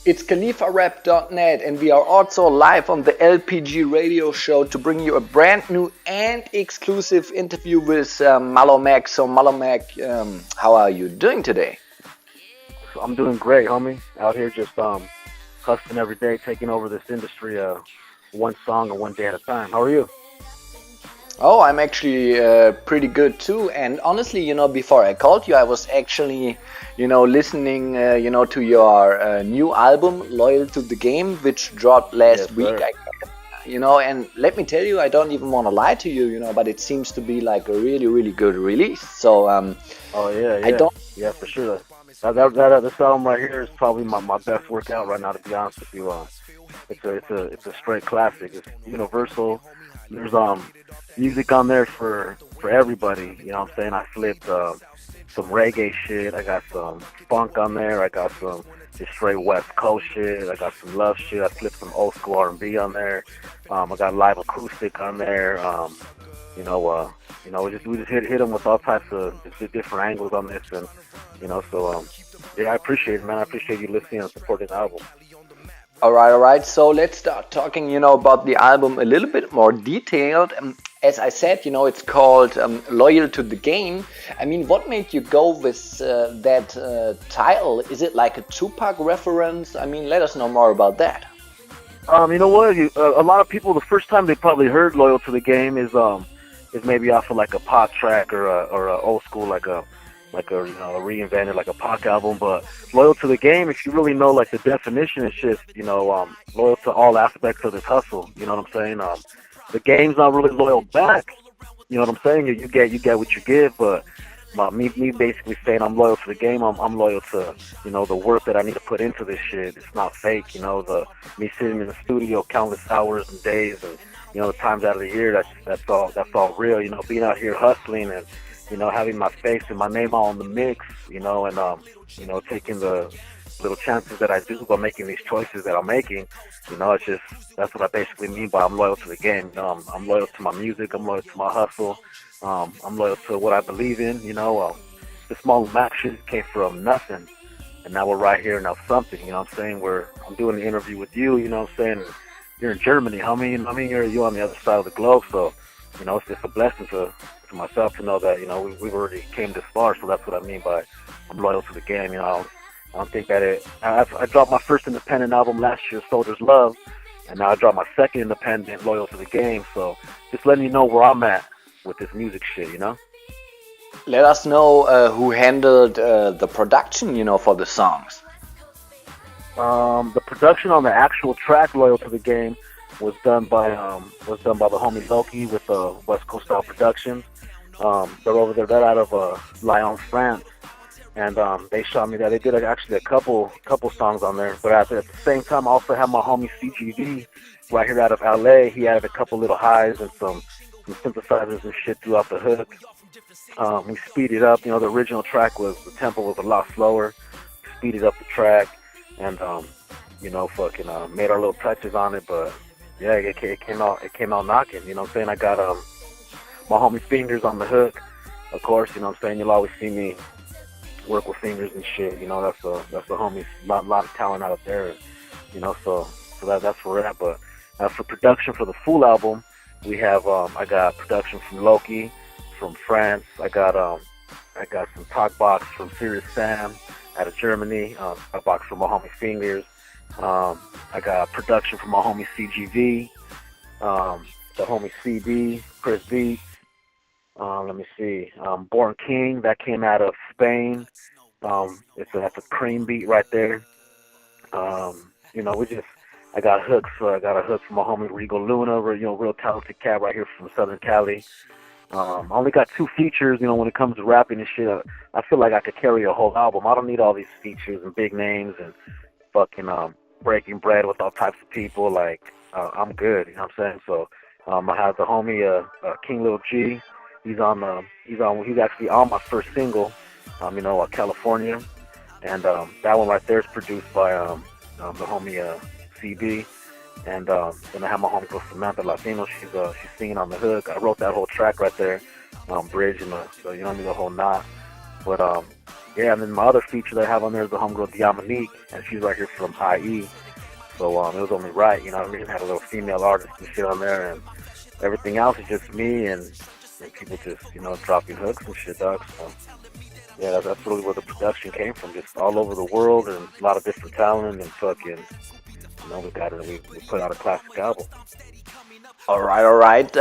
It's CalifaRap.net, and we are also live on the LPG radio show to bring you a brand new and exclusive interview with Malow. So, Malow, how are you doing today? So I'm doing great, homie. Out here just hustling every day, taking over this industry one song or one day at a time. How are you? Oh, I'm actually pretty good too. And honestly, before I called you, I was actually, listening, to your new album, Loyal to the Game, which dropped Yes, last week. sir. And let me tell you, I don't even want to lie to you, but it seems to be like a really, really good release. So, Oh yeah, I yeah, don't. yeah, for sure. This album right here is probably my best workout right now. To be honest with you, it's a straight classic. It's universal. There's music on there for everybody. You know what I'm saying? I flipped some reggae shit. I got some funk on there. I got some just straight West Coast shit. I got some love shit. I flipped some old school R&B on there. I got live acoustic on there. You know, uh, we just hit them with all types of just different angles on this, and yeah, I appreciate it, man. I appreciate you listening and supporting the album. All right. So let's start talking, about the album a little bit more detailed. As I said, it's called Loyal to the Game. I mean, what made you go with that title? Is it like a Tupac reference? I mean, let us know more about that. You know what? A lot of people, the first time they probably heard "Loyal to the Game" is maybe off of like a pop track or a old school a reinvented like a pop album. But "Loyal to the Game," if you really know like the definition, it's just loyal to all aspects of this hustle. You know what I'm saying? The game's not really loyal back. You know what I'm saying? You get what you give, but me basically saying I'm loyal to the game. I'm loyal to the work that I need to put into this shit. It's not fake. The me sitting in the studio countless hours and days and the times out of the year. That's all real. Being out here hustling and having my face and my name all in the mix. Taking the little chances that I do by making these choices that I'm making. It's just that's what I basically mean by I'm loyal to the game. I'm loyal to my music. I'm loyal to my hustle. I'm loyal to what I believe in. The small Mac shit came from nothing, and now we're right here now something. You know what I'm saying? I'm doing the interview with you. You know what I'm saying? You're in Germany, homie. You're on the other side of the globe. So, it's just a blessing to myself to know that we've already came this far. So that's what I mean by I'm loyal to the game. I don't think that I dropped my first independent album last year, Soldier's Love, and now I dropped my second independent, Loyal to the Game. So just letting you know where I'm at with this music shit. Let us know who handled the production, for the songs. The production on the actual track, Loyal to the Game, was done by the homie Loki with West Coast Style Productions. They're over there, they're out of Lyon, France. And they shot me that. They did actually a couple songs on there. But at the same time, I also have my homie CGV right here out of LA. He added a couple little highs and some synthesizers and shit throughout the hook. He speeded up. The original track the tempo was a lot slower. Speeded up the track and made our little touches on it. But yeah, it came out knocking. You know what I'm saying? I got my homie Fingers on the hook. Of course, you'll always see me work with Fingers and shit. That's the homies. Lot of talent out there. That's where we're at. But for production for the full album, we have I got production from Loki from France. I got some talk box from Serious Sam out of Germany. Talk box from my homie Fingers. I got production from my homie CGV, the homie CD, Chris Beats. Let me see. Born King, that came out of Spain. That's a cream beat right there. We just I got hooks. I got a hook from my homie Regal Luna, real talented cat right here from Southern Cali. I only got 2 features. When it comes to rapping and shit, I feel like I could carry a whole album. I don't need all these features and big names and fucking breaking bread with all types of people. Like I'm good. You know what I'm saying? So I have the homie King Lil G. He's actually on my first single, California, and that one right there is produced by the homie CB, and then I have my homie girl Samantha Latino. She's singing on the hook. I wrote that whole track right there, bridge and the whole knot. But Yeah, and then my other feature that I have on there is the homegirl Diamonique, and she's right here from IE. So it was only right, you know what I mean? Had a little female artist and shit on there, and everything else is just me and people just, you know, dropping hooks and shit, dog. So yeah, that's really where the production came from, just all over the world and a lot of different talent and fucking, you know, we put out a classic album. All right, all right.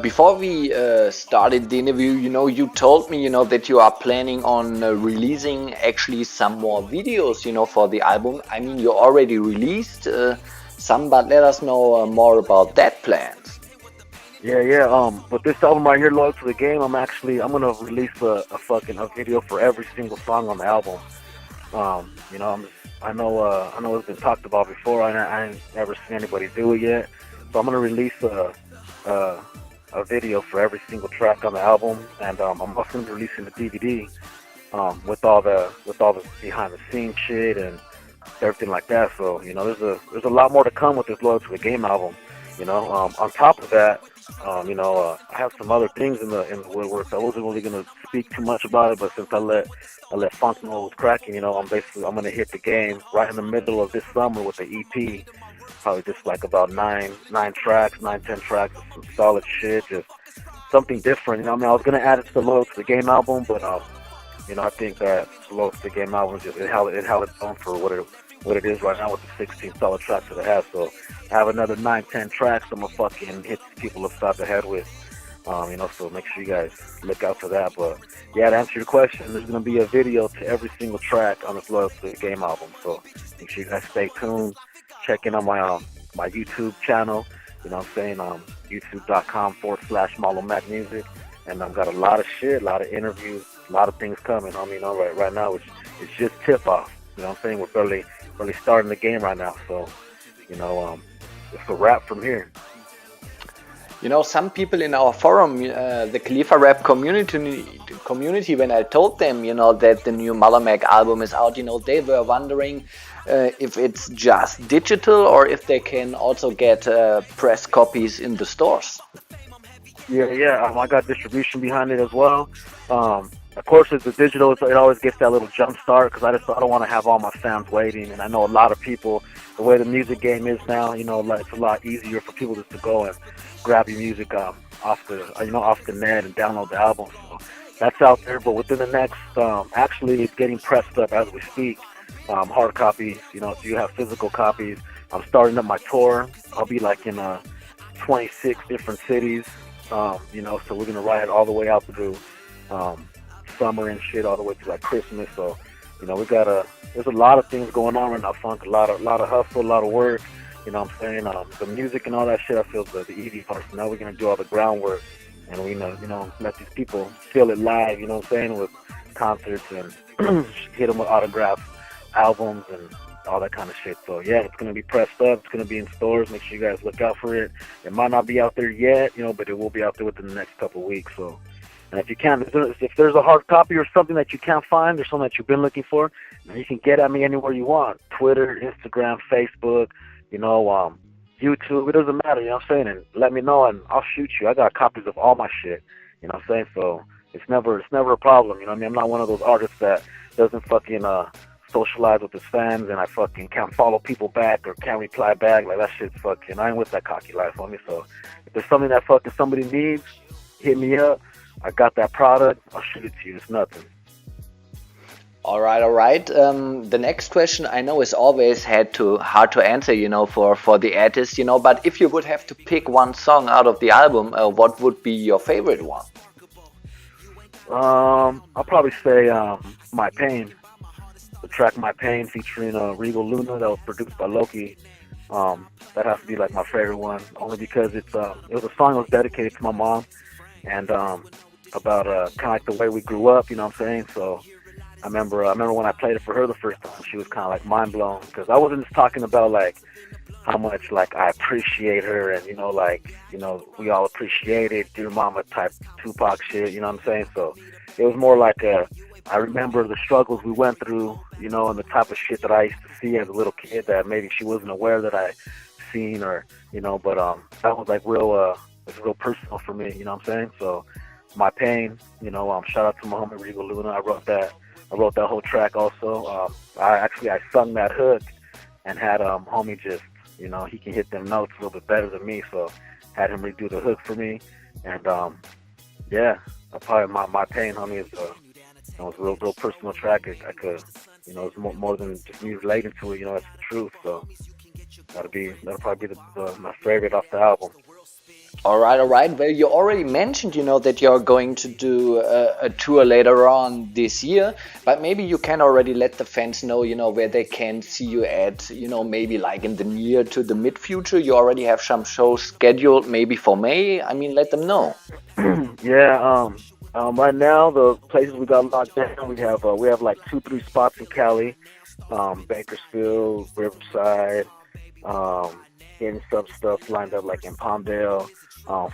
Before we started the interview, you told me, that you are planning on releasing actually some more videos, for the album. I mean, you already released some, but let us know more about that plans. Yeah, yeah. But this album right here, Loyal to the Game, I'm gonna release a video for every single song on the album. You know, I know it's been talked about before. I ain't never seen anybody do it yet. So I'm gonna release a, a video for every single track on the album, and I'm also gonna be releasing the DVD with all the behind the scenes shit and everything like that. So you know, there's a lot more to come with this Loyal to the Game album. You know, on top of that, I have some other things in the woodworks. I wasn't really gonna speak too much about it, but since I let Funk know was cracking, I'm gonna hit the game right in the middle of this summer with the EP. Probably just like about nine, 10 tracks, some solid shit, just something different. I was gonna add it to the Loyal to the Game album, but I think that the Loyal to the Game album just it held its own for what it is right now with the 16 solid tracks that it has. So I have another 9, 10 tracks I'm gonna fucking hit people upside the head with. So make sure you guys look out for that. But yeah, to answer your question, there's gonna be a video to every single track on this Loyal to the Game album. So make sure you guys stay tuned. Check in on my YouTube channel. You know what I'm saying? YouTube.com/Malow Music. And I've got a lot of shit, a lot of interviews, a lot of things coming. Right now it's just tip off. You know what I'm saying? We're really starting the game right now. So, it's a wrap from here. Some people in our forum, the CalifaRap community, when I told them, that the new Malow album is out, they were wondering if it's just digital or if they can also get press copies in the stores. Yeah. I got distribution behind it as well. Of course, it's the digital. It always gets that little jump start because I don't want to have all my fans waiting. And I know a lot of people, the way the music game is now, it's a lot easier for people just to go and grab your music off the net and download the album. So that's out there. But within the next, actually, it's getting pressed up as we speak. Hard copies, so you have physical copies. I'm starting up my tour. I'll be like in 26 different cities. So we're gonna ride all the way out through summer and shit, all the way to like Christmas. So, there's a lot of things going on right now, Funk. A lot of hustle, a lot of work. You know what I'm saying? The music and all that shit, I feel the easy part. So now we're gonna do all the groundwork, and we let these people feel it live. You know what I'm saying? With concerts and hit them with autographs, albums, and all that kind of shit. So yeah, it's gonna be pressed up. It's gonna be in stores. Make sure you guys look out for it. It might not be out there yet, but it will be out there within the next couple of weeks. So. And if you can, if there's a hard copy or something that you can't find or something that you've been looking for, you can get at me anywhere you want. Twitter, Instagram, Facebook, YouTube. It doesn't matter, you know what I'm saying? And let me know and I'll shoot you. I got copies of all my shit, you know what I'm saying? So it's never a problem, you know what I mean? I'm not one of those artists that doesn't fucking socialize with his fans and I fucking can't follow people back or can't reply back. Like that shit's fucking, I ain't with that cocky life on me. So if there's something that fucking somebody needs, hit me up. I got that product. I'll shoot it to you. It's nothing. All right. The next question I know is always hard to answer, for the artist, But if you would have to pick one song out of the album, what would be your favorite one? I'll probably say "My Pain." The track "My Pain" featuring Regal Luna that was produced by Loki. That has to be like my favorite one, only because it was a song that was dedicated to my mom. And about kind of like the way we grew up, you know what I'm saying? So I remember when I played it for her the first time, she was kind of like mind blown because I wasn't just talking about like how much like I appreciate her and we all appreciate it, dear mama type Tupac shit, you know what I'm saying? So it was more like I remember the struggles we went through, and the type of shit that I used to see as a little kid that maybe she wasn't aware that I seen or but that was like real. It's real personal for me, you know what I'm saying? So My Pain. Shout out to my homie Regal Luna. I wrote that whole track also. I sung that hook and had homie just he can hit them notes a little bit better than me, so had him redo the hook for me. And yeah, probably my Pain, homie, is it's a real personal track. I could it's more than just me relating to it. It's the truth. So that'll probably be my favorite off the album. All right, all right. Well, you already mentioned, that you're going to do a tour later on this year, but maybe you can already let the fans know, where they can see you at, maybe like in the near to the mid future. You already have some shows scheduled, maybe for May. I mean, let them know. Yeah. Right now the places we got locked down, we have like 2-3 spots in Cali, Bakersfield, Riverside, getting some stuff lined up like in Palmdale.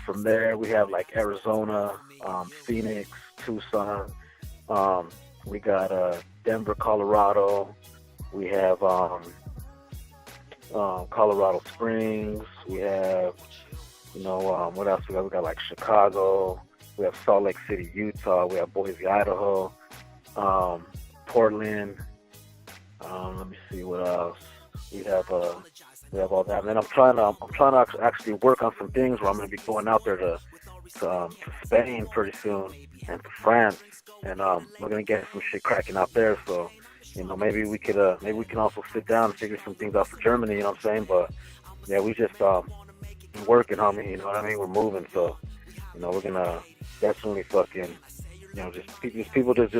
From there, we have like Arizona, Phoenix, Tucson. We got Denver, Colorado. We have Colorado Springs. We have, what else we got? We got like Chicago. We have Salt Lake City, Utah. We have Boise, Idaho. Portland. Let me see what else. We have all that. And then I'm trying to actually work on some things where I'm going to be going out there to Spain pretty soon and to France, and we're going to get some shit cracking out there. So, maybe we can also sit down and figure some things out for Germany. You know what I'm saying? But yeah, we just working, homie. You know what I mean? We're moving, so we're gonna definitely fucking. People just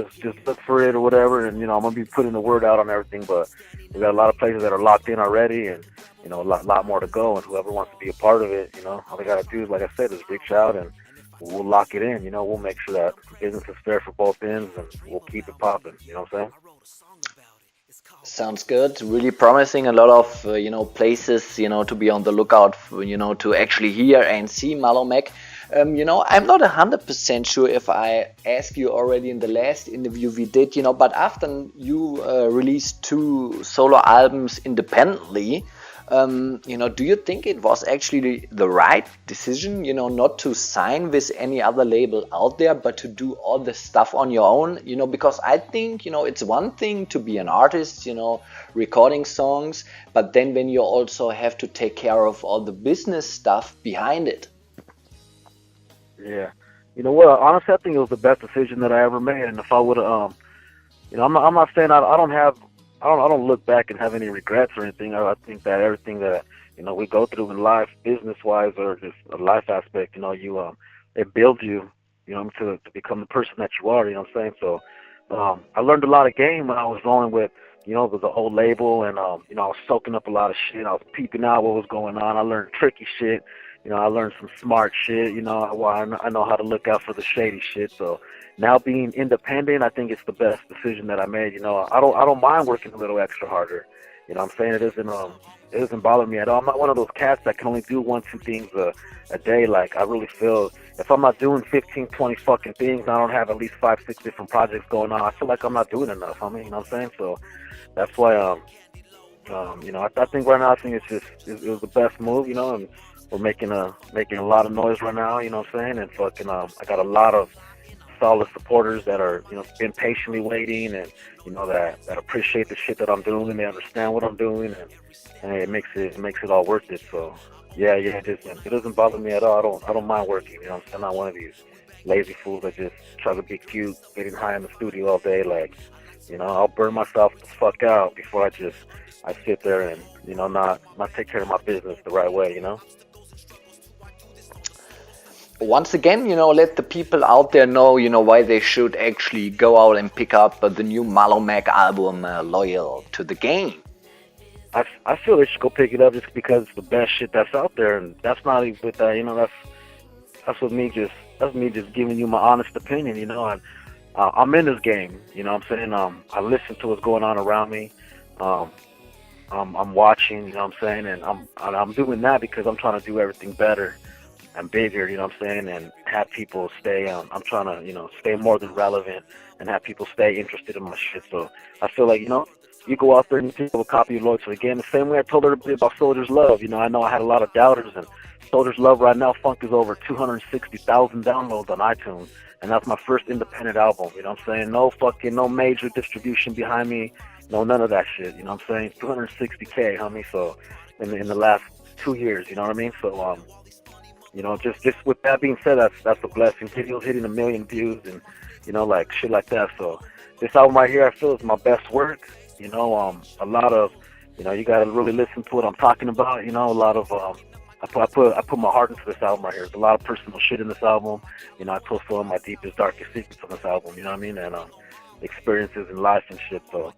look for it or whatever, and I'm gonna be putting the word out on everything. But we got a lot of places that are locked in already, and a lot more to go. And whoever wants to be a part of it, all they gotta do is, like I said, is reach out, and we'll lock it in. We'll make sure that business is fair for both ends, and we'll keep it popping. You know what I'm saying? Sounds good. Really promising. A lot of places to be on the lookout for, to actually hear and see Malow Mac. I'm not 100% sure if I asked you already in the last interview we did, but after you released 2 solo albums independently, do you think it was actually the right decision, not to sign with any other label out there, but to do all the stuff on your own, because I think, it's one thing to be an artist, recording songs, but then when you also have to take care of all the business stuff behind it. Yeah. You know what? Honestly, I think it was the best decision that I ever made. And if I would have, I'm not saying I don't look back and have any regrets or anything. I think that everything that we go through in life, business wise or just a life aspect, it builds you, to become the person that you are. You know what I'm saying? So, I learned a lot of game when I was rolling with, the old label, and I was soaking up a lot of shit. I was peeping out what was going on. I learned tricky shit. I learned some smart shit. I know how to look out for the shady shit. So now being independent, I think it's the best decision that I made. I don't mind working a little extra harder. I'm saying it doesn't bother me at all. I'm not one of those cats that can only do 1-2 things a day. Like, I really feel if I'm not doing 15, 20 fucking things, I don't have at least 5, 6 different projects going on, I feel like I'm not doing enough. You know what I'm saying? So that's why I think right now it was the best move. And we're making a lot of noise right now, you know what I'm saying? And fucking I got a lot of solid supporters that are, been patiently waiting, and that appreciate the shit that I'm doing, and they understand what I'm doing, and it makes it all worth it. So it doesn't bother me at all. I don't mind working, I'm not one of these lazy fools that just try to be cute, getting high in the studio all day. Like, I'll burn myself the fuck out before I sit there and not take care of my business the right way. Once again, let the people out there know, why they should actually go out and pick up the new Malow Mac album, Loyal to the Game. I feel they should go pick it up just because it's the best shit that's out there, and that's not even with that. That's me just giving you my honest opinion. And I'm in this game. I'm saying I listen to what's going on around me. I'm watching. I'm saying, and I'm doing that because I'm trying to do everything better and bigger, what I'm saying, and have people stay. I'm trying to, stay more than relevant and have people stay interested in my shit. So I feel like, you go out there and you pick up a copy of Loyal to the Game. The same way I told everybody about Soldier's Love. You know, I know I had a lot of doubters, and Soldier's Love right now, Funk is over 260,000 downloads on iTunes, and that's my first independent album. You know what I'm saying? No major distribution behind me, none of that shit. You know what I'm saying? 260K, homie. So in the last 2 years, you know what I mean? So just with that being said, that's a blessing. Videos hitting 1 million views and like shit like that. So this album right here, I feel is my best work. A lot of, you gotta really listen to what I'm talking about. A lot of I put my heart into this album right here. There's a lot of personal shit in this album. I told some of my deepest, darkest secrets on this album. You know what I mean? And experiences in life and shit. So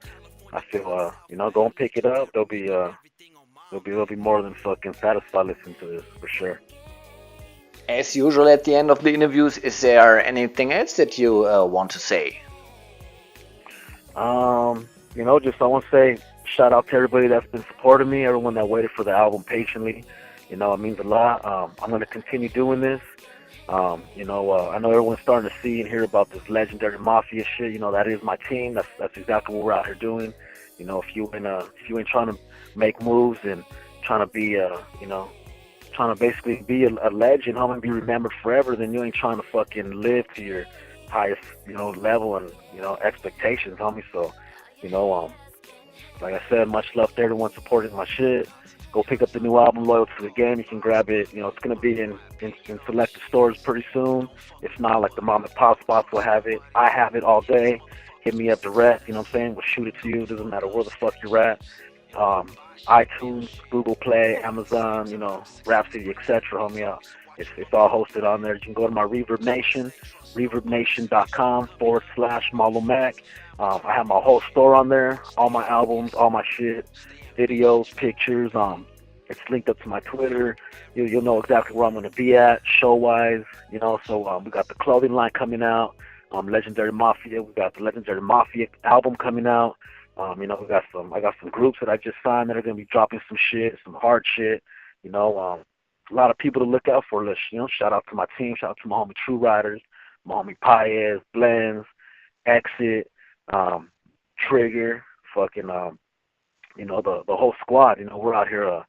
I feel go and pick it up. They'll be more than fucking satisfied listening to this for sure. As usual at the end of the interviews, is there anything else that you want to say? Just I want to say shout out to everybody that's been supporting me, everyone that waited for the album patiently. It means a lot. I'm going to continue doing this. I know everyone's starting to see and hear about this legendary mafia shit. That is my team. That's exactly what we're out here doing. If you ain't trying to make moves and trying to be trying to basically be a legend, how to be remembered forever, then you ain't trying to fucking live to your highest, level and, expectations, homie. So, like I said, much love to everyone supporting my shit. Go pick up the new album, Loyal to the Game. You can grab it. It's going to be in selected stores pretty soon. If not, like the mom and pop spots will have it. I have it all day. Hit me up direct, what I'm saying? We'll shoot it to you. Doesn't matter where the fuck you're at. iTunes, Google Play, Amazon, Rhapsody, etc. Homie, it's all hosted on there. You can go to my Reverb Nation, reverbnation.com/Malow Mac. I have my whole store on there, all my albums, all my shit, videos, pictures. It's linked up to my Twitter. You'll know exactly where I'm going to be at, show-wise. So we got the clothing line coming out. Legendary Mafia. We got the Legendary Mafia album coming out. I got some groups that I just signed that are gonna be dropping some shit, some hard shit. A lot of people to look out for. Shout out to my team. Shout out to my homie True Riders, my homie Paez, Blends, Exit, Trigger, fucking the whole squad. We're out here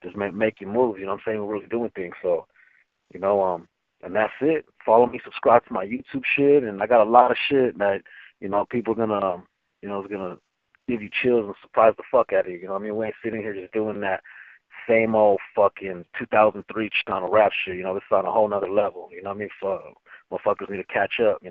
just making moves. What I'm saying? We're really doing things. So and that's it. Follow me, subscribe to my YouTube shit, and I got a lot of shit that people are gonna is gonna give you chills and surprise the fuck out of you. We ain't sitting here just doing that same old fucking 2003 kind of rap shit. This is on a whole nother level. So motherfuckers need to catch up.